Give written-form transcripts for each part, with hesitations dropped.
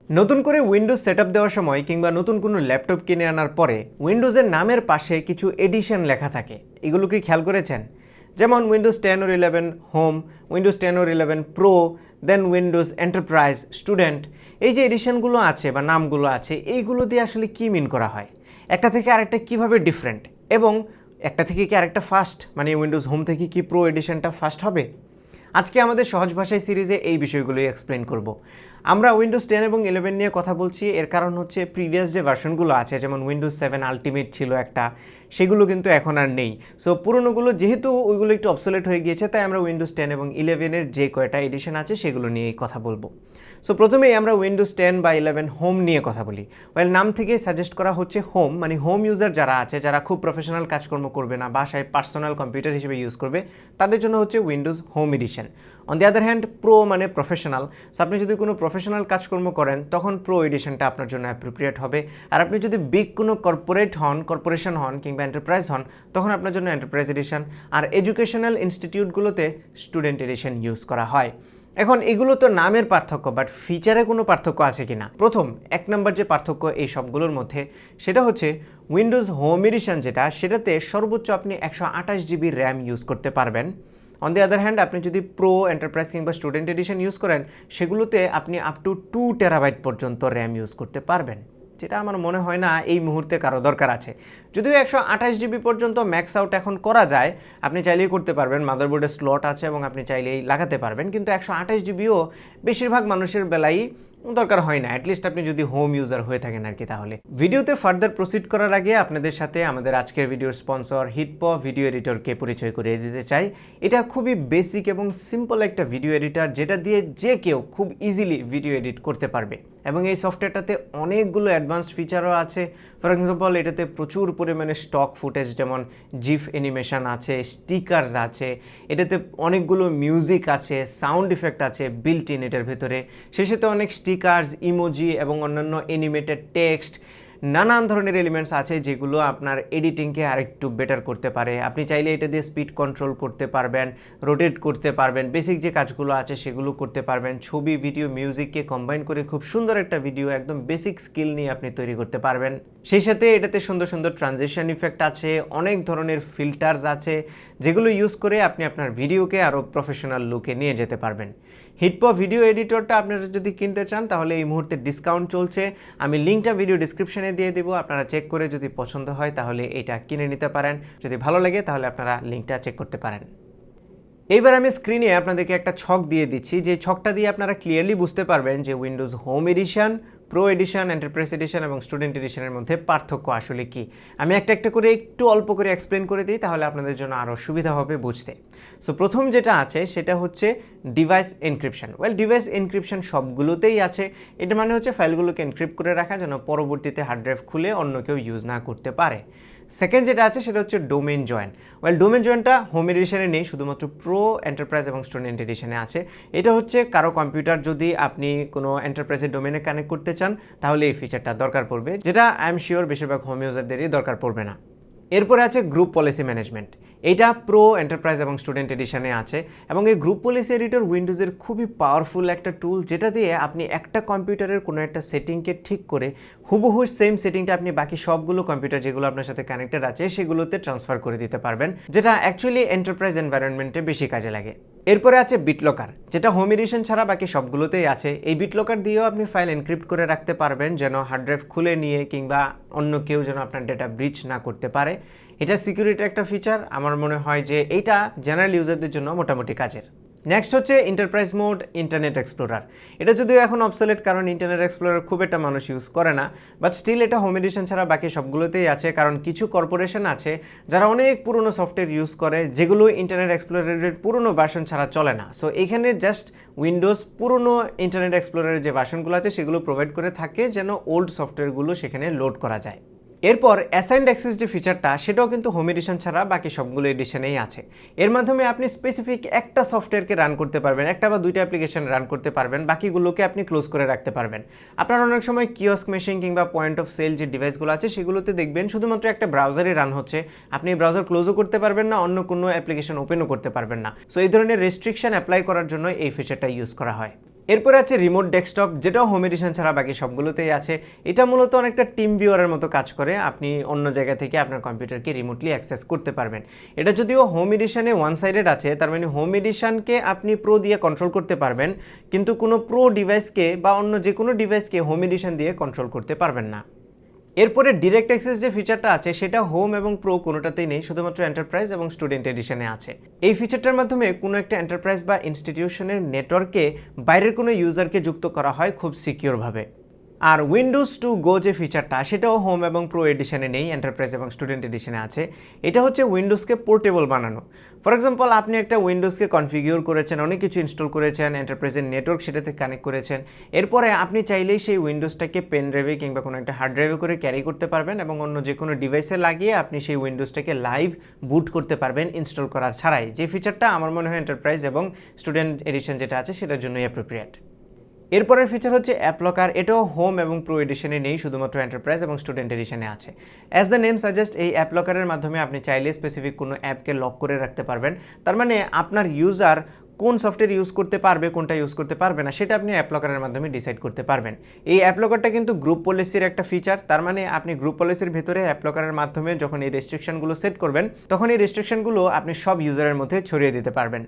নতুন করে Windows setup দেওয়ার সময় কিংবা নতুন কোনো ল্যাপটপ কিনে আনার পরে উইন্ডোজের নামের পাশে কিছু এডিশন লেখা থাকে, এগুলো কি খেয়াল করেছেন? যেমন Windows 10 or 11 home, Windows 10 or 11 pro, then Windows enterprise, student. এই যে এডিশনগুলো আছে বা নামগুলো আছে, এইগুলো দিয়ে আসলে কি মিন করা হয়? একটা থেকে আরেকটা কিভাবে ডিফারেন্ট, এবং একটা থেকে কি আরেকটা ফাস্ট, মানে উইন্ডোজ হোম থেকে কি প্রো এডিশনটা ফাস্ট হবে? আজকে আমাদের সহজ ভাষায় সিরিজে এই বিষয়গুলোই এক্সপ্লেন করব। আমরা উইন্ডোজ 10 এবং 11 নিয়ে কথা বলছি, এর কারণ হচ্ছে প্রিভিয়াস যে ভার্সনগুলো আছে, যেমন উইন্ডোজ 7 আলটিমেট ছিল একটা, সেগুলো কিন্তু এখন আর নেই। সো পুরোনোগুলো যেহেতু ওইগুলো একটু অবসোলেট হয়ে গিয়েছে, তাই আমরা উইন্ডোজ 10 এবং 11-এর যে কয়টা এডিশন আছে সেগুলো নিয়েই কথা বলবো। সো প্রথমেই আমরা উইন্ডোজ 10 বা 11 হোম নিয়ে কথা বলি। ওয়েল, নাম থেকে সাজেস্ট করা হচ্ছে হোম, মানে হোম ইউজার যারা আছে, যারা খুব প্রফেশনাল কাজকর্ম করবে না, বাসায় পার্সোনাল কম্পিউটার হিসেবে ইউজ করবে, তাদের জন্য হচ্ছে Windows home edition. On the other hand pro মানে প্রফেশনাল। সো আপনি যদি কোনো প্রফেশনাল কাজকর্ম করেন, তখন প্রো এডিশনটা আপনার জন্য অ্যাপ্রোপ্রিয়েট হবে। আর আপনি যদি বিগ কোনো কর্পোরেশন হন কিংবা এন্টারপ্রাইজ হন, তখন আপনার জন্য এন্টারপ্রাইজ এডিশন। আর এডুকেশনাল ইনস্টিটিউটগুলোতে স্টুডেন্ট এডিশন ইউজ করা হয়। এখন এগুলো তো নামের পার্থক্য, বাট ফিচারে কোনো পার্থক্য আছে কি না? প্রথম এক নম্বর যে পার্থক্য এই সবগুলোর মধ্যে, সেটা হচ্ছে উইন্ডোজ হোম এডিশন যেটা, সেটাতে সর্বোচ্চ আপনি 128 GB র্যাম ইউজ করতে পারবেন। অন দি আদার হ্যান্ড আপনি যদি প্রো, এন্টারপ্রাইজ কিংবা স্টুডেন্ট এডিশন ইউজ করেন, সেগুলোতে আপনি আপ টু 2 TB পর্যন্ত র্যাম ইউজ করতে পারবেন, যেটা আমার মনে হয় না এই মুহূর্তে কারো দরকার আছে। যদিও 128 GB পর্যন্ত ম্যাক্স আউট এখন করা যায়, আপনি চাইলেই করতে পারবেন, মাদারবোর্ডে স্লট আছে এবং আপনি চাইলেই লাগাতে পারবেন, কিন্তু 128 GBও বেশিরভাগ মানুষের বেলায় দরকার হয় না, অ্যাটলিস্ট আপনি যদি হোম ইউজার হয়ে থাকেন আর কি। তাহলে ভিডিওতে ফার্দার প্রসিড করার আগে আপনাদের সাথে আমাদের আজকের ভিডিওর স্পন্সর হিটপ ভিডিও এডিটরকে পরিচয় করিয়ে দিতে চাই। এটা খুবই বেসিক এবং সিম্পল একটা ভিডিও এডিটর, যেটা দিয়ে যে কেউ খুব ইজিলি ভিডিও এডিট করতে পারবে, এবং এই সফটওয়্যারটাতে অনেকগুলো অ্যাডভান্সড ফিচারও আছে। ফর এক্সাম্পল, এটাতে প্রচুর পরিমাণে স্টক ফুটেজ যেমন জিফ অ্যানিমেশন আছে, স্টিকারস আছে, এটাতে অনেকগুলো মিউজিক আছে, সাউন্ড ইফেক্ট আছে বিল্ট ইন এটার ভেতরে, সেই সাথে অনেক স্টিকারস, ইমোজি এবং অন্যান্য অ্যানিমেটেড টেক্সট, নানান ধরনের এলিমেন্টস আছে যেগুলো আপনার এডিটিংকে আরেকটু বেটার করতে পারে। আপনি চাইলে এটা দিয়ে স্পিড কন্ট্রোল করতে পারবেন, রোটেট করতে পারবেন, বেসিক যে কাজগুলো আছে সেগুলো করতে পারবেন, ছবি, ভিডিও, মিউজিককে কম্বাইন করে খুব সুন্দর একটা ভিডিও একদম বেসিক স্কিল নিয়ে আপনি তৈরি করতে পারবেন। সেই সাথে এটাতে সুন্দর সুন্দর ট্রানজিশন ইফেক্ট আছে, অনেক ধরনের ফিল্টার্স আছে, যেগুলো ইউজ করে আপনি আপনার ভিডিওকে আরও প্রফেশনাল লুকে নিয়ে যেতে পারবেন। হিটপ ভিডিও এডিটরটা আপনারা যদি কিনতে চান, তাহলে এই মুহূর্তে ডিসকাউন্ট চলছে, আমি লিঙ্কটা ভিডিও ডিসক্রিপশনে দিয়ে দেবো। আপনারা চেক করে যদি পছন্দ হয় তাহলে এটা কিনে নিতে পারেন, যদি ভালো লাগে তাহলে আপনারা লিঙ্কটা চেক করতে পারেন। এইবার আমি স্ক্রিনে আপনাদেরকে একটা ছক দিয়ে দিচ্ছি, যে ছকটা দিয়ে আপনারা ক্লিয়ারলি বুঝতে পারবেন যে Windows home edition, pro edition, enterprise edition এবং স্টুডেন্ট এডিশনের মধ্যে পার্থক্য আসলে কি। আমি একটা একটা করে একটু অল্প করে এক্সপ্লেন করে দিই, তাহলে আপনাদের জন্য আরও সুবিধা হবে বুঝতে। সো প্রথম যেটা আছে সেটা হচ্ছে device encryption. Well, device encryption সবগুলোতেই আছে। এটা মানে হচ্ছে ফাইলগুলোকে এনক্রিপ্ট করে রাখা, যেন পরবর্তীতে হার্ড ড্রাইভ খুলে অন্য কেউ ইউজ না করতে পারে। সেকেন্ড যেটা আছে সেটা হচ্ছে ডোমেন জয়েন। ওয়েল, ডোমেন জয়েনটা হোম এডিশনে নেই, শুধুমাত্র প্রো, এন্টারপ্রাইজ এবং স্টুডেন্ট এডিশনে আছে। এটা হচ্ছে কারো কম্পিউটার যদি আপনি কোনো এন্টারপ্রাইজের ডোমেনে কানেক্ট করতে চান, তাহলে এই ফিচারটা দরকার পড়বে, যেটা আই এম শিওর বেশিরভাগ হোম ইউজারদেরই দরকার পড়বে না। এরপরে আছে গ্রুপ পলিসি ম্যানেজমেন্ট। এটা প্রো, এন্টারপ্রাইজ এবং স্টুডেন্ট এডিশনে আছে, এবং এই গ্রুপ পলিসি এডিটর উইন্ডোজের খুবই পাওয়ারফুল একটা টুল, যেটা দিয়ে আপনি একটা কম্পিউটারের কোনো একটা সেটিংকে ঠিক করে হুবহু সেম সেটিংটা আপনি বাকি সবগুলো কম্পিউটার যেগুলো আপনার সাথে কানেক্টেড আছে সেগুলোতে ট্রান্সফার করে দিতে পারবেন, যেটা অ্যাকচুয়ালি এন্টারপ্রাইজ এনভায়রনমেন্টে বেশি কাজে লাগে। এরপরে আছে বিটলকার, যেটা হোম এডিশন ছাড়া বাকি সবগুলোতেই আছে। এই বিটলকার দিয়েও আপনি ফাইল এনক্রিপ্ট করে রাখতে পারবেন, যেন হার্ড ড্রাইভ খুলে নিয়ে কিংবা অন্য কেউ যেন আপনার ডেটা ব্রিচ না করতে পারে। এটা সিকিউরিটি একটা ফিচার, আমার মনে হয় যে এইটা জেনারেল ইউজারদের জন্য মোটামুটি কাজের। নেক্সট হচ্ছে এন্টারপ্রাইজ মোড ইন্টারনেট এক্সপ্লোরার। এটা যদিও এখন অবসোলেট, কারণ ইন্টারনেট এক্সপ্লোরার খুব একটা মানুষ ইউজ করে না, বাট স্টিল এটা হোম এডিশন ছাড়া বাকি সবগুলোতেই আছে, কারণ কিছু কর্পোরেশন আছে যারা অনেক পুরনো সফটওয়্যার ইউজ করে, যেগুলো ইন্টারনেট এক্সপ্লোরারের পুরনো ভার্সন ছাড়া চলে না। সো এখানে জাস্ট উইন্ডোজ পুরনো ইন্টারনেট এক্সপ্লোরারের যে ভার্সনগুলো আছে সেগুলো প্রোভাইড করে থাকে, যেন ওল্ড সফটওয়্যারগুলো সেখানে লোড করা যায়। এরপর অ্যাসাইন্ড অ্যাক্সেস যে ফিচারটা সেটাও কিন্তু হোম এডিশন ছাড়া বাকি সবগুলো এডিশনেই আছে। এর মাধ্যমে আপনি স্পেসিফিক একটা সফটওয়্যারকে রান করতে পারবেন, একটা বা দুইটা অ্যাপ্লিকেশন রান করতে পারবেন, বাকিগুলোকে আপনি ক্লোজ করে রাখতে পারবেন। আপনার অনেক সময় কিওস্ক মেশিন কিংবা পয়েন্ট অফ সেল যে ডিভাইসগুলো আছে সেগুলোতে দেখবেন শুধুমাত্র একটা ব্রাউজারই রান হচ্ছে, আপনি ব্রাউজার ক্লোজও করতে পারবেন না, অন্য কোনো অ্যাপ্লিকেশন ওপেনও করতে পারবেন না। সো এই ধরনের রেস্ট্রিকশন অ্যাপ্লাই করার জন্য এই ফিচারটা ইউজ করা হয়। এরপরে আছে রিমোট ডেস্কটপ, যেটাও হোম এডিশন ছাড়া বাকি সবগুলোতেই আছে। এটা মূলত অনেকটা টিম ভিউয়ারের মতো কাজ করে, আপনি অন্য জায়গা থেকে আপনার কম্পিউটারকে রিমোটলি অ্যাক্সেস করতে পারবেন। এটা যদিও হোম এডিশনে ওয়ান সাইডেড আছে, তার মানে হোম এডিশনকে আপনি প্রো দিয়ে কন্ট্রোল করতে পারবেন, কিন্তু কোনো প্রো ডিভাইসকে বা অন্য যে কোনো ডিভাইসকে হোম এডিশন দিয়ে কন্ট্রোল করতে পারবেন না। এরপরে ডিরেক্ট অ্যাক্সেস যে ফিচারটা আছে সেটা হোম এবং প্রো কোনোটাতেই নেই, শুধুমাত্র এন্টারপ্রাইজ এবং স্টুডেন্ট এডিশনে আছে। এই ফিচারটার মাধ্যমে কোনো একটা এন্টারপ্রাইজ বা ইনস্টিটিউশনের নেটওয়ার্কে বাইরের কোনো ইউজারকে যুক্ত করা হয় খুব সিকিউরভাবে। আর উইন্ডোজ টু গো যে ফিচারটা সেটাও হোম এবং প্রো এডিশনে নেই, এন্টারপ্রাইজ এবং স্টুডেন্ট এডিশনে আছে। এটা হচ্ছে উইন্ডোজকে পোর্টেবল বানানো। ফর এক্সাম্পল, আপনি একটা উইন্ডোজকে কনফিগার করেছেন, অনেক কিছু ইনস্টল করেছেন, এন্টারপ্রাইজের নেটওয়ার্ক সেটাতে কানেক্ট করেছেন, এরপরে আপনি চাইলেই সেই উইন্ডোজটাকে পেন ড্রাইভে কিংবা কোনো একটা হার্ড ড্রাইভে করে ক্যারি করতে পারবেন এবং অন্য যে কোনো ডিভাইসে লাগিয়ে আপনি সেই উইন্ডোজটাকে লাইভ বুট করতে পারবেন ইনস্টল করা ছাড়াই। যে ফিচারটা আমার মনে হয় এন্টারপ্রাইজ এবং স্টুডেন্ট এডিশন যেটা আছে সেটার জন্যই অ্যাপ্রোপ্রিয়েট। এরপরের ফিচার হচ্ছে অ্যাপ লকার। এটাও হোম এবং প্রো এডিশনে নেই, শুধুমাত্র এন্টারপ্রাইজ এবং স্টুডেন্ট এডিশনে আছে। অ্যাজ দ্য নেম সাজেস্ট, এই অ্যাপ লকারের মাধ্যমে আপনি চাইলে স্পেসিফিক কোনো অ্যাপকে লক করে রাখতে পারবেন। তার মানে আপনার ইউজার কোন সফটওয়্যার ইউজ করতে পারবে, কোনটা ইউজ করতে পারবে না, সেটা আপনি অ্যাপ লকারের মাধ্যমে ডিসাইড করতে পারবেন। এই অ্যাপ লকারটা কিন্তু গ্রুপ পলিসির একটা ফিচার। তার মানে আপনি গ্রুপ পলিসির ভেতরে অ্যাপ লকারের মাধ্যমে যখন এই রেস্ট্রিকশনগুলো সেট করবেন, তখন এই রেস্ট্রিকশনগুলো আপনি সব ইউজারের মধ্যে ছড়িয়ে দিতে পারবেন।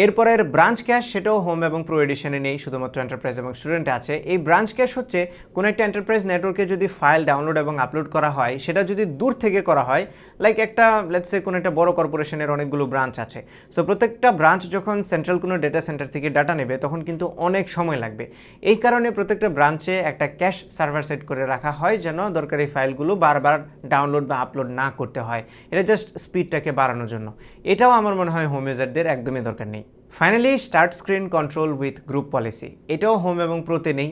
এরপরের ব্রাঞ্চ ক্যাশ, সেটাও হোম এবং প্রো এডিশনে নেই, শুধুমাত্র এন্টারপ্রাইজ এবং স্টুডেন্টে আছে। এই ব্রাঞ্চ ক্যাশ হচ্ছে কোনো একটা এন্টারপ্রাইজ নেটওয়ার্কে যদি ফাইল ডাউনলোড এবং আপলোড করা হয়, সেটা যদি দূর থেকে করা হয়, লাইক একটা লেটস সে কোনো একটা বড় কর্পোরেশনের অনেকগুলো ব্রাঞ্চ আছে, সো প্রত্যেকটা ব্রাঞ্চ যখন সেন্ট্রাল কোনো ডেটা সেন্টার থেকে ডাটা নেবে তখন কিন্তু অনেক সময় লাগবে। এই কারণে প্রত্যেকটা ব্রাঞ্চে একটা ক্যাশ সার্ভার সেট করে রাখা হয় যেন দরকারি ফাইলগুলো বারবার ডাউনলোড বা আপলোড না করতে হয়। এটা জাস্ট স্পিডটাকে বাড়ানোর জন্য। এটাও আমার মনে হয় হোম ইউজারদের একদমই দরকার নেই। Finally start screen control with group policy, এটাও হোম এবং প্রোতে নেই।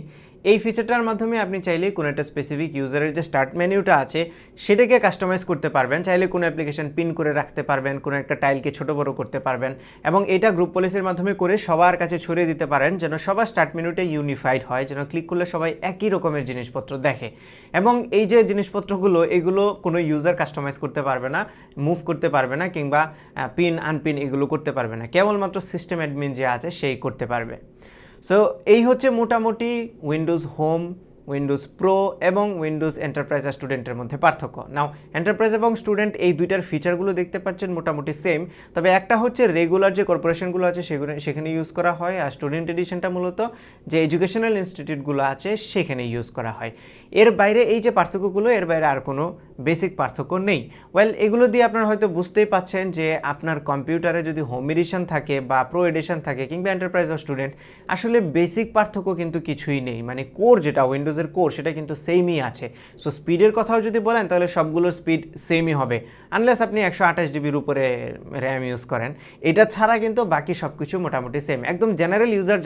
এই ফিচারটার মাধ্যমে আপনি চাইলে কোনো একটা স্পেসিফিক ইউজারের যে স্টার্ট মেনুটা আছে সেটাকে কাস্টমাইজ করতে পারবেন, চাইলে কোনো অ্যাপ্লিকেশন পিন করে রাখতে পারবেন, কোনো একটা টাইলকে ছোটো বড়ো করতে পারবেন এবং এটা গ্রুপ পলিসির মাধ্যমে করে সবার কাছে ছড়িয়ে দিতে পারেন যেন সবার স্টার্ট মেনুটা ইউনিফাইড হয়, যেন ক্লিক করলে সবাই একই রকমের জিনিসপত্র দেখে। এবং এই যে জিনিসপত্রগুলো এগুলো কোনো ইউজার কাস্টমাইজ করতে পারবে না, মুভ করতে পারবে না কিংবা পিন আনপিন এগুলো করতে পারবে না, কেবলমাত্র সিস্টেম অ্যাডমিন যে আছে সেই করতে পারবে। সো এই হচ্ছে মোটামুটি উইন্ডোজ হোম, উইন্ডোজ প্রো এবং উইন্ডোজ এন্টারপ্রাইজ আর স্টুডেন্টের মধ্যে পার্থক্য। নাও এন্টারপ্রাইজ এবং স্টুডেন্ট এই দুইটার ফিচারগুলো দেখতে পাচ্ছেন মোটামুটি সেম, তবে একটা হচ্ছে রেগুলার যে কর্পোরেশনগুলো আছে সেখানে ইউজ করা হয়, আর স্টুডেন্ট এডিশনটা মূলত যে এডুকেশনাল ইনস্টিটিউটগুলো আছে সেখানে ইউজ করা হয়। এর বাইরে এই যে পার্থক্যগুলো, এর বাইরে আর কোনো বেসিক পার্থক্য নেই। ওয়েল, এগুলো দিয়ে আপনারা হয়তো বুঝতেই পাচ্ছেন যে আপনার কম্পিউটারে যদি হোম এডিশন থাকে বা প্রো এডিশন থাকে কিংবা এন্টারপ্রাইজ আর স্টুডেন্ট, আসলে বেসিক পার্থক্য কিন্তু কিছুই নেই। মানে কোর যেটা উইন্ডোজের কোর সেটা কিন্তু সেমই আছে। সো স্পিডের কথাও যদি বলেন তাহলে সবগুলোর স্পিড সেমই হবে, আনলেস আপনি 128 জিবির উপরে র্যাম ইউজ করেন। এটা ছাড়া কিন্তু বাকি সব কিছু মোটামুটি সেম। একদম জেনারেল ইউজার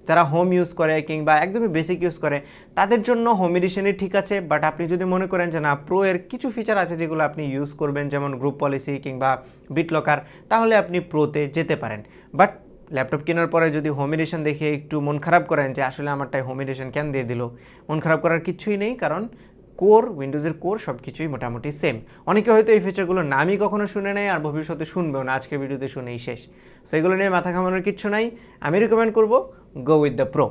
যারা হোম ইউজ করে কিংবা একদমই বেসিক ইউজ করে তাদের জন্য হোম এডিশনই ঠিক আছে। বাট আপনি যদি মনে করেন যে না, প্রো এর কিছু ফিচার আছে যেগুলো আপনি ইউজ করবেন, যেমন গ্রুপ পলিসি কিংবা বিট লকার, তাহলে আপনি প্রোতে যেতে পারেন। বাট ল্যাপটপ কেনার পরে যদি হোম এডিশন দেখে একটু মন খারাপ করেন যে আসলে আমারটাই হোম এডিশন কেন দিয়ে দিল, মন খারাপ করার কিছুই নেই, কারণ কোর, উইন্ডোজের কোর সব কিছুই মোটামুটি সেম। অনেকে হয়তো এই ফিচারগুলোর নামই কখনো শুনে নেয় আর ভবিষ্যতে শুনবেও না, আজকের ভিডিওতে শুনেই শেষ। সেগুলো নিয়ে মাথা ঘামানোর কিচ্ছু নাই, আমি রিকমেন্ড করবো go with the pro.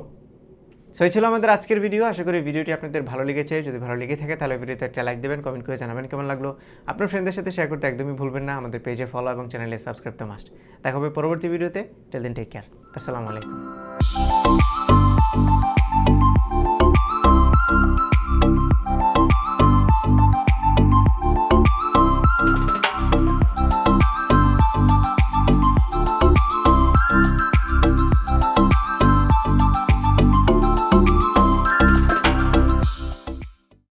So এই ছিল আমাদের আজকের ভিডিও। আশা করি ভিডিওটি আপনাদের ভালো লেগেছে। যদি ভালো লেগে থাকে তাহলে ভিডিওতে একটা লাইক দেবেন, কমেন্ট করে জানাবেন কেমন লাগলো। আপনার ফ্রেন্ডদের সাথে শেয়ার করতে একদমই ভুলবেন না। আমাদের পেজে ফলো এবং চ্যানেলে সাবস্ক্রাইব তো মাস্ট। দেখা হবে পরবর্তী ভিডিওতে। Till then take care. আসসালামু আলাইকুম।